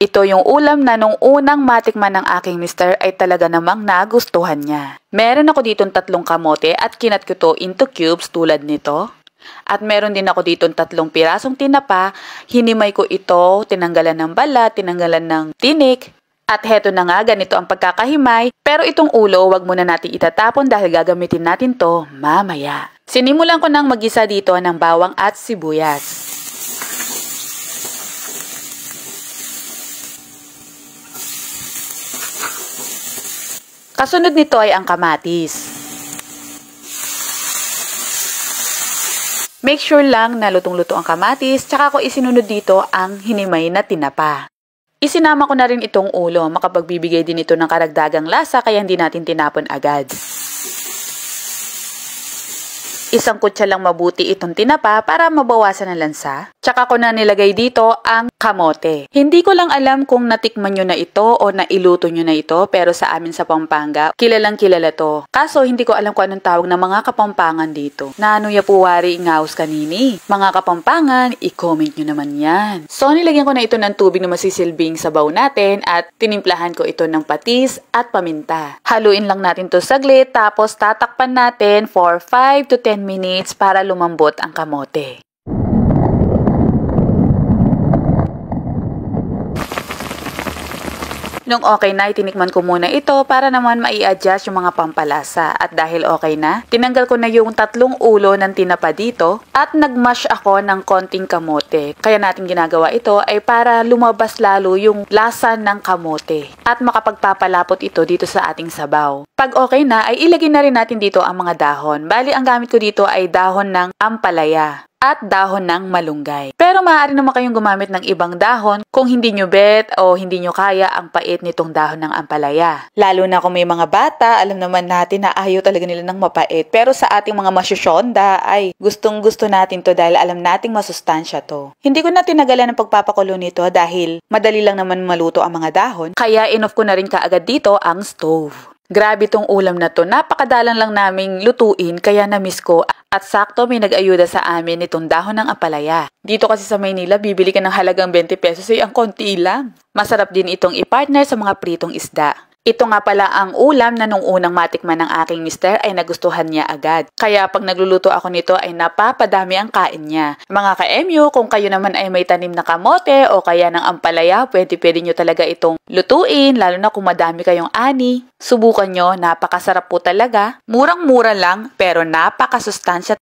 Ito yung ulam na nung unang matikman ng aking mister ay talaga namang nagustuhan niya. Meron ako ditong 3 kamote at kinat ko to into cubes tulad nito. At meron din ako ditong 3 pirasong tinapa, hinimay ko ito, tinanggalan ng balat, tinanggalan ng tinik. At heto na nga, ganito ang pagkakahimay, pero itong ulo wag muna natin itatapon dahil gagamitin natin to mamaya. Sinimulan ko nang magisa dito ng bawang at sibuyas. Kasunod nito ay ang kamatis. Make sure lang na lutong-luto ang kamatis, tsaka ko isinunod dito ang hinimay na tinapa. Isinama ko na rin itong ulo, makapagbibigay din ito ng karagdagang lasa kaya hindi natin tinapon agad. Isang kutsa lang mabuti itong tinapa para mabawasan ang lansa. Tsaka ko na nilagay dito ang kamote. Hindi ko lang alam kung natikman nyo na ito o nailuto nyo na ito, pero sa amin sa Pampanga, kilalang kilala to. Kaso hindi ko alam kung anong tawag ng mga Kapampangan dito. Nanuya po wari ngaus kanini. Mga Kapampangan, i-comment nyo naman yan. So nilagyan ko na ito ng tubig na masisilbing sabaw natin at tinimplahan ko ito ng patis at paminta. Haluin lang natin to saglit tapos tatakpan natin for 5 to 10 minutes para lumambot ang kamote. Nung okay na, itinikman ko muna ito para naman mai-adjust yung mga pampalasa. At dahil okay na, tinanggal ko na yung 3 ulo ng tinapa dito at nagmash ako ng konting kamote. Kaya natin ginagawa ito ay para lumabas lalo yung lasa ng kamote at makapagpapalapot ito dito sa ating sabaw. Pag okay na, ay ilagay na rin natin dito ang mga dahon. Bali, ang gamit ko dito ay dahon ng ampalaya at dahon ng malunggay. Pero maaari naman kayong gumamit ng ibang dahon kung hindi nyo bet o hindi nyo kaya ang pait nitong dahon ng ampalaya. Lalo na kung may mga bata, alam naman natin na ayaw talaga nila ng mapait. Pero sa ating mga masyusyonda ay gustong-gusto natin to dahil alam nating masustansya to. Hindi ko na tinagalan ng pagpapakulo nito dahil madali lang naman maluto ang mga dahon. Kaya inoff ko na rin kaagad dito ang stove. Grabe tong ulam na to, napakadalang lang naming lutuin kaya na-miss ko at sakto may nag-ayuda sa amin nitong dahon ng ampalaya. Dito kasi sa Maynila, bibili ka ng halagang 20 pesos ay ang konti lang. Masarap din itong i-partner sa mga pritong isda. Ito nga pala ang ulam na nung unang matikman ng aking mister ay nagustuhan niya agad. Kaya pag nagluluto ako nito ay napapadami ang kain niya. Mga ka-MU, kung kayo naman ay may tanim na kamote o kaya ng ampalaya, pwede nyo talaga itong lutuin, lalo na kung madami kayong ani. Subukan nyo, napakasarap po talaga. Murang-mura lang, pero napakasustansya